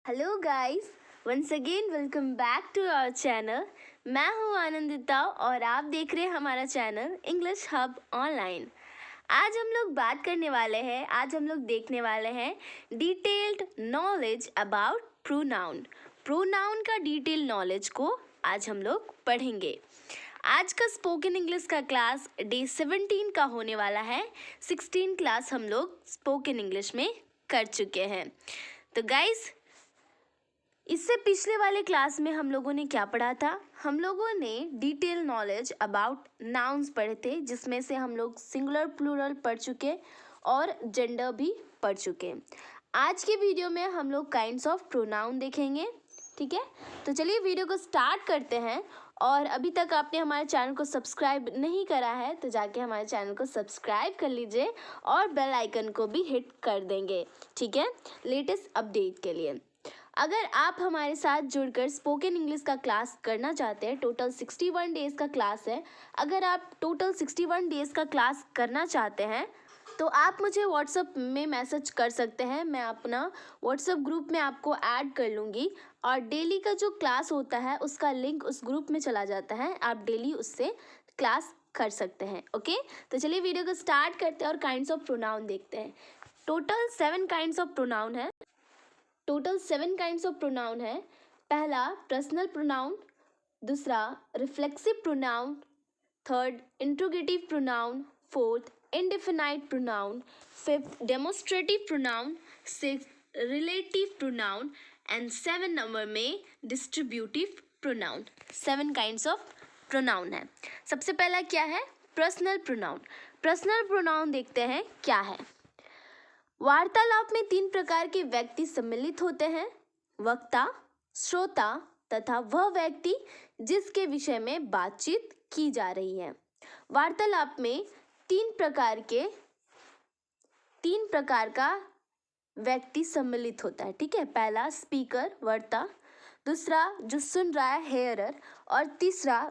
Hello guys, once again welcome back to our channel. मैं हूं आनंदिता और आप देख रहे हैं हमारा चैनल इंग्लिश हब ऑनलाइन। आज हम लोग देखने वाले हैं detailed knowledge about pronoun. Pronoun का डिटेल नॉलेज को आज हम लोग पढ़ेंगे। आज का स्पोकन इंग्लिश का क्लास डे 17 का होने वाला है। 16 क्लास हम लोग स्पोकन इंग्लिश में कर चुके हैं। तो गाइस, इससे पिछले वाले क्लास में हम लोगों ने क्या पढ़ा था? हम लोगों ने डिटेल नॉलेज अबाउट नाउन्स पढ़े थे, जिसमें से हम लोग सिंगुलर प्लूरल पढ़ चुके और जेंडर भी पढ़ चुके। आज के वीडियो में हम लोग काइंड्स ऑफ प्रोनाउन देखेंगे। ठीक है, तो चलिए वीडियो को स्टार्ट करते हैं। और अभी तक आपने हमारे चैनल को सब्सक्राइब नहीं करा है तो जाके हमारे चैनल को सब्सक्राइब कर लीजिए और बेल आइकन को भी हिट कर देंगे, ठीक है, लेटेस्ट अपडेट के लिए। अगर आप हमारे साथ जुड़कर स्पोकन इंग्लिश का क्लास करना चाहते हैं, टोटल 61 डेज़ का क्लास है। अगर आप टोटल 61 डेज़ का क्लास करना चाहते हैं तो आप मुझे व्हाट्सएप में मैसेज कर सकते हैं। मैं अपना व्हाट्सएप ग्रुप में आपको ऐड कर लूँगी और डेली का जो क्लास होता है उसका लिंक उस ग्रुप में चला जाता है। आप डेली उससे क्लास कर सकते हैं। ओके, तो चलिए वीडियो को स्टार्ट करते हैं और काइंड्स ऑफ प्रोनाउन देखते हैं। टोटल 7 काइंड्स ऑफ प्रोनाउन है। पहला पर्सनल प्रोनाउन, दूसरा reflexive pronoun, third interrogative pronoun, fourth indefinite pronoun, fifth demonstrative pronoun, sixth relative pronoun and 7 number में distributive pronoun. 7 kinds of pronoun है। सबसे पहला क्या है? Personal pronoun. पर्सनल प्रोनाउन देखते हैं क्या है। वार्तालाप में 3 प्रकार के व्यक्ति सम्मिलित होते हैं: वक्ता, श्रोता तथा वह व्यक्ति जिसके विषय में बातचीत की जा रही है। वार्तालाप में 3 प्रकार का व्यक्ति सम्मिलित होता है। ठीक है, पहला स्पीकर, वक्ता, दूसरा जो सुन रहा है, हेयरर, और तीसरा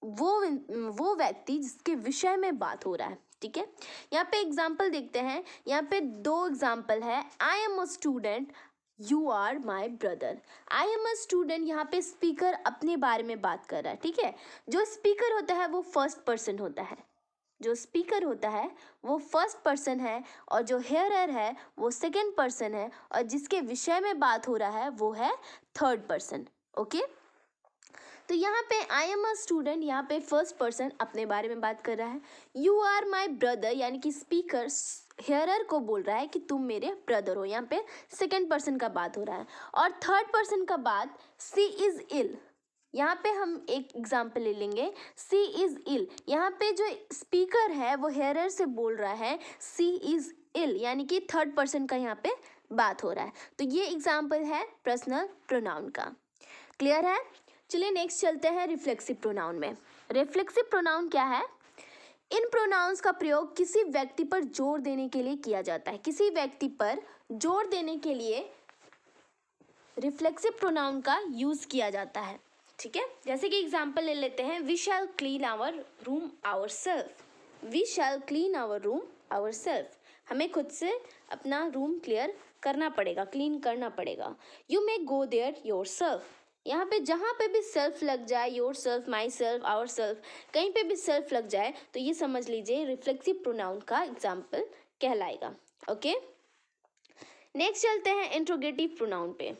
वो व्यक्ति जिसके विषय में बात हो रहा है। ठीक है, यहाँ पे एग्जाम्पल देखते हैं। यहाँ पे 2 एग्जाम्पल है। I am a student, you are my brother. I am a student, यहाँ पे स्पीकर अपने बारे में बात कर रहा है। ठीक है, जो स्पीकर होता है वो फर्स्ट पर्सन होता है। और जो हेयरर है वो सेकंड पर्सन है, और जिसके विषय में बात हो रहा है वो है थर्ड पर्सन। ओके, तो यहाँ पे आई एम अ स्टूडेंट, यहाँ पे फर्स्ट पर्सन अपने बारे में बात कर रहा है। यू आर माई ब्रदर, यानी कि स्पीकर हेयरर को बोल रहा है कि तुम मेरे ब्रदर हो। यहाँ पे सेकंड पर्सन का बात हो रहा है। और थर्ड पर्सन का बात, सी इज इल। यहाँ पे हम एक एग्जाम्पल ले लेंगे, सी इज इल। यहाँ पे जो स्पीकर है वो हेयरर से बोल रहा है सी इज इल, यानी कि थर्ड पर्सन का यहाँ पे बात हो रहा है। तो ये एग्जाम्पल है पर्सनल प्रोनाउन का। क्लियर है? चलिए नेक्स्ट चलते हैं रिफ्लेक्सिव प्रोनाउन में। रिफ्लेक्सिव प्रोनाउन क्या है? इन प्रोनाउंस का प्रयोग किसी व्यक्ति पर जोर देने के लिए किया जाता है। किसी व्यक्ति पर जोर देने के लिए रिफ्लेक्सिव प्रोनाउन का यूज किया जाता है। ठीक है, जैसे कि एग्जांपल ले लेते हैं, we shall clean our room ourself. We shall clean our room ourself. हमें खुद से अपना रूम क्लियर करना पड़ेगा, क्लीन करना पड़ेगा। You may go there yourself. यहाँ पे जहाँ पे भी सेल्फ लग जाए, your self, my self, our self, कहीं पे भी सेल्फ लग जाए तो ये समझ लीजिए रिफ्लेक्सिव प्रोनाउन का एग्जाम्पल कहलाएगा। ओके, नेक्स्ट चलते हैं इंट्रोगेटिव प्रोनाउन पे।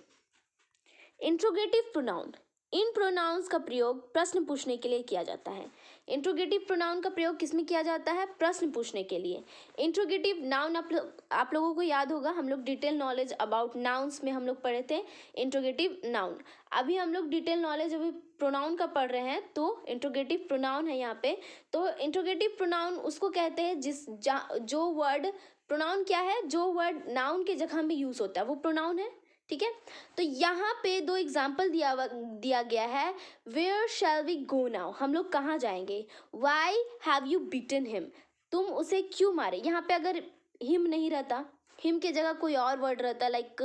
इंट्रोगेटिव प्रोनाउन, इन प्रोनाउंस का प्रयोग प्रश्न पूछने के लिए किया जाता है। इंट्रोगेटिव प्रोनाउन का प्रयोग किसमें किया जाता है? प्रश्न पूछने के लिए। इंट्रोगेटिव नाउन आप लोगों को याद होगा, हम लोग डिटेल नॉलेज अबाउट नाउन्स में हम लोग पढ़े थे इंट्रोगेटिव नाउन। अभी हम लोग डिटेल नॉलेज अभी प्रोनाउन का पढ़ रहे हैं, तो इंट्रोगेटिव प्रोनाउन है यहाँ पे। तो इंट्रोगेटिव प्रोनाउन उसको कहते हैं जो वर्ड, प्रोनाउन क्या है? जो वर्ड नाउन के जगह में यूज होता है वो प्रोनाउन है। ठीक है, तो यहाँ पे 2 एग्जाम्पल दिया गया है। Where shall we go now, हम लोग कहाँ जाएंगे। Why have you beaten him, तुम उसे क्यों मारे। यहाँ पे अगर हिम नहीं रहता, हिम के जगह कोई और वर्ड रहता, लाइक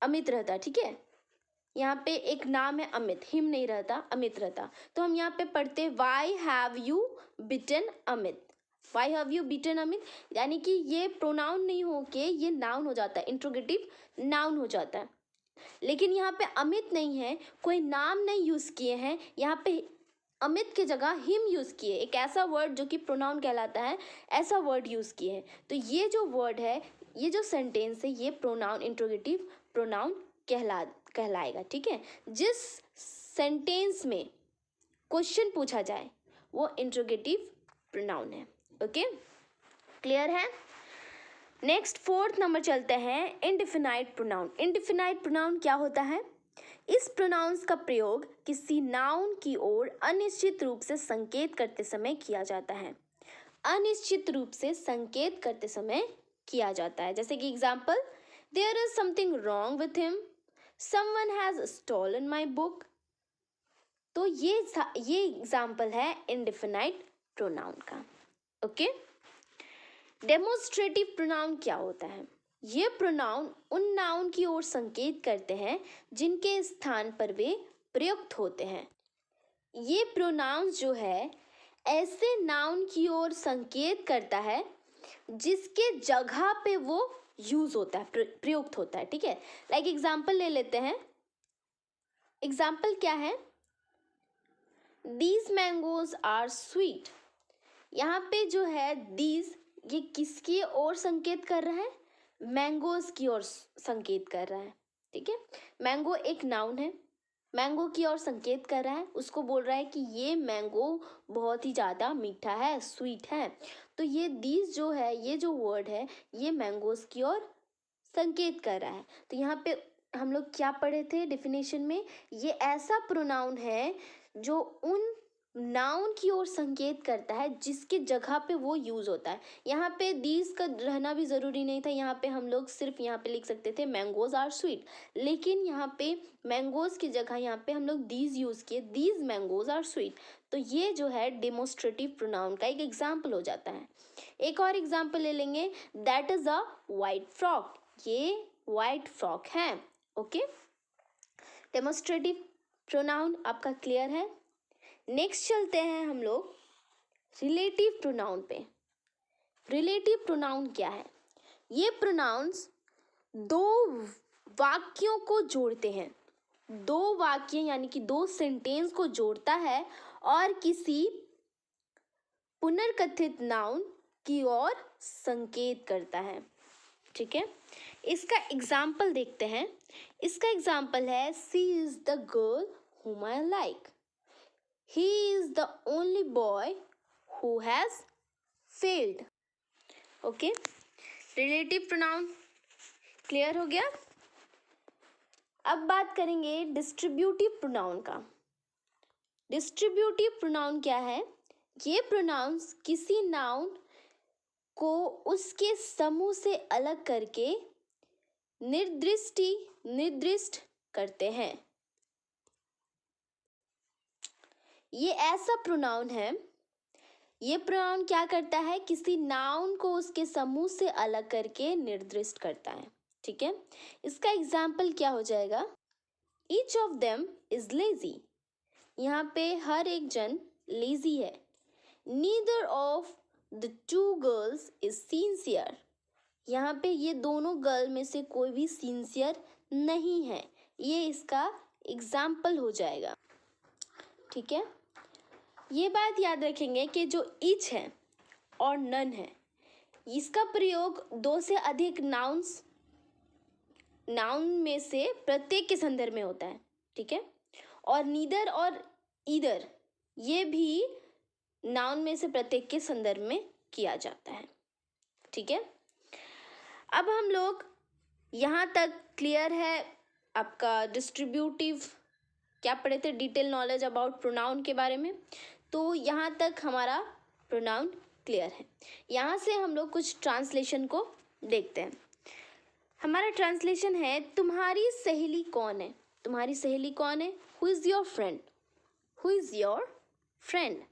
अमित रहता। ठीक है, यहाँ पे एक नाम है अमित, हिम नहीं रहता, अमित रहता, तो हम यहाँ पे पढ़ते Y have you beaten Amit. Why have you beaten Amit, यानी कि ये प्रोनाउन नहीं हो के ये नाउन हो जाता है, इंट्रोगेटिव नाउन हो जाता है। लेकिन यहाँ पे अमित नहीं है, कोई नाम नहीं यूज़ किए हैं, यहाँ पे अमित की जगह हिम यूज़ किए, एक ऐसा वर्ड जो कि प्रोनाउन कहलाता है, ऐसा वर्ड यूज़ किए हैं। तो ये जो वर्ड है, ये जो सेंटेंस है, ये प्रोनाउन, इंट्रोगेटिव प्रोनाउन कहलाएगा। ठीक है, जिस सेंटेंस में क्वेश्चन पूछा जाए वो इंट्रोगेटिव प्रोनाउन है। ओके, क्लियर है। नेक्स्ट 4th नंबर चलते हैं, इंडिफिनाइट प्रोनाउन। इंडिफिनाइट प्रोनाउन क्या होता है? इस प्रोनाउंस का प्रयोग किसी नाउन की ओर अनिश्चित रूप से संकेत करते समय किया जाता है। अनिश्चित रूप से संकेत करते समय किया जाता है। जैसे कि example, there is something wrong with him, someone has stolen my book. तो ये एग्जाम्पल है इंडिफिनाइट प्रोनाउन का। ओके, डेमोन्स्ट्रेटिव प्रोनाउन क्या होता है? ये प्रोनाउन उन नाउन की ओर संकेत करते हैं जिनके स्थान पर वे प्रयुक्त होते हैं। ये प्रोनाउंस जो है ऐसे नाउन की ओर संकेत करता है जिसके जगह पे वो यूज होता है, प्रयुक्त होता है। ठीक है, लाइक एग्जाम्पल ले लेते हैं। एग्जाम्पल क्या है? These mangoes are sweet. यहाँ पे जो है दीज, ये किसकी ओर संकेत कर रहा है? मैंगोज की ओर संकेत कर रहा है। ठीक है, मैंगो एक नाउन है, मैंगो की ओर संकेत कर रहा है, उसको बोल रहा है कि ये मैंगो बहुत ही ज़्यादा मीठा है, स्वीट है। तो ये दीज जो है, ये जो वर्ड है, ये मैंगोज की ओर संकेत कर रहा है। तो यहाँ पे हम लोग क्या पढ़े थे डेफिनेशन में? ये ऐसा प्रोनाउन है जो उन नाउन की ओर संकेत करता है जिसके जगह पे वो यूज होता है। यहाँ पे दीज का रहना भी ज़रूरी नहीं था, यहाँ पे हम लोग सिर्फ यहाँ पे लिख सकते थे मैंगोज आर स्वीट, लेकिन यहाँ पे मैंगोज की जगह यहाँ पे हम लोग दीज यूज़ किए, दीज मैंगोज आर स्वीट। तो ये जो है डेमोन्स्ट्रेटिव प्रोनाउन का एक एग्जाम्पल हो जाता है। एक और एग्जाम्पल ले लेंगे, that is a white frock. ये वाइट फ्रॉक है। ओके, डेमोन्स्ट्रेटिव प्रोनाउन आपका क्लियर है। नेक्स्ट चलते हैं हम लोग रिलेटिव प्रोनाउन पे। रिलेटिव प्रोनाउन क्या है? ये प्रोनाउंस दो वाक्यों को जोड़ते हैं, दो वाक्य यानी कि दो सेंटेंस को जोड़ता है और किसी पुनर्कथित नाउन की ओर संकेत करता है। ठीक है, इसका एग्जाम्पल देखते हैं। इसका एग्जाम्पल है, she is the girl whom I like. He is the only boy who has failed. Okay, relative pronoun clear हो गया। अब बात करेंगे डिस्ट्रीब्यूटिव प्रोनाउन का। डिस्ट्रीब्यूटिव प्रोनाउन क्या है? ये प्रोनाउंस किसी नाउन को उसके समूह से अलग करके निर्दिष्ट करते हैं। ये ऐसा प्रोनाउन है, ये प्रोनाउन क्या करता है? किसी नाउन को उसके समूह से अलग करके निर्दिष्ट करता है। ठीक है, इसका एग्जाम्पल क्या हो जाएगा? Each of them is lazy. यहाँ पे हर एक जन लेजी है। Neither of the two girls is sincere. यहाँ पे ये दोनों गर्ल में से कोई भी सिंसियर नहीं है। ये इसका एग्जाम्पल हो जाएगा। ठीक है, ये बात याद रखेंगे कि जो ईच है और नन है, इसका प्रयोग दो से अधिक नाउन में से प्रत्येक के संदर्भ में होता है। ठीक है, और नीदर और ईदर ये भी नाउन में से प्रत्येक के संदर्भ में किया जाता है। ठीक है, अब हम लोग यहाँ तक क्लियर है। आपका डिस्ट्रीब्यूटिव क्या पढ़े थे, डिटेल नॉलेज अबाउट प्रोनाउन के बारे में। तो यहाँ तक हमारा प्रोनाउन क्लियर है। यहाँ से हम लोग कुछ ट्रांसलेशन को देखते हैं। हमारा ट्रांसलेशन है, तुम्हारी सहेली कौन है? तुम्हारी सहेली कौन है? Who is your friend? Who is your friend?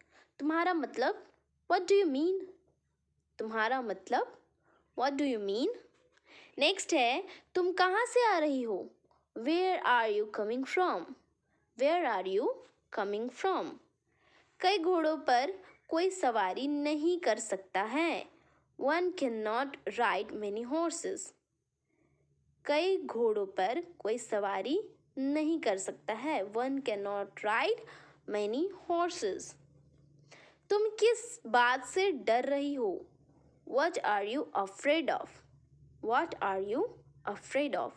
तुम्हारा मतलब, व्हाट डू यू मीन? तुम्हारा मतलब, what do you mean? Next है, तुम कहाँ से आ रही हो? Where are you coming from? Where are you coming from? कई घोड़ों पर कोई सवारी नहीं कर सकता है। One cannot ride many horses. कई घोड़ों पर कोई सवारी नहीं कर सकता है। One cannot ride many horses. तुम किस बात से डर रही हो? What are you afraid of? What are you afraid of?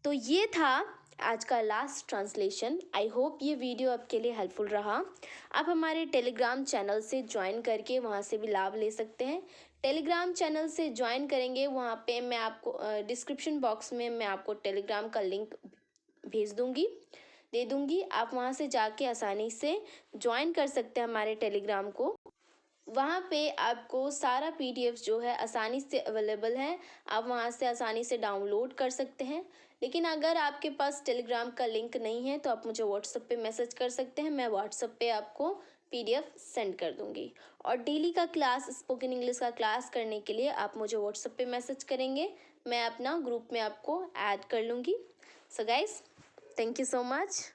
तो ये था आज का लास्ट ट्रांसलेशन। आई होप ये वीडियो आपके लिए हेल्पफुल रहा। आप हमारे टेलीग्राम चैनल से ज्वाइन करके वहाँ से भी लाभ ले सकते हैं। टेलीग्राम चैनल से ज्वाइन करेंगे, वहाँ पे मैं आपको डिस्क्रिप्शन बॉक्स में मैं आपको टेलीग्राम का लिंक दे दूँगी। आप वहाँ से जाके आसानी से ज्वाइन कर सकते हैं हमारे टेलीग्राम को। वहाँ पे आपको सारा पीडीएफ जो है आसानी से अवेलेबल है, आप वहाँ से आसानी से डाउनलोड कर सकते हैं। लेकिन अगर आपके पास टेलीग्राम का लिंक नहीं है तो आप मुझे व्हाट्सएप पे मैसेज कर सकते हैं, मैं व्हाट्सएप पे आपको पीडीएफ सेंड कर दूँगी। और डेली का क्लास, स्पोकन इंग्लिश का क्लास करने के लिए आप मुझे व्हाट्सएप पे मैसेज करेंगे, मैं अपना ग्रुप में आपको ऐड कर लूँगी। So guys, thank you so much.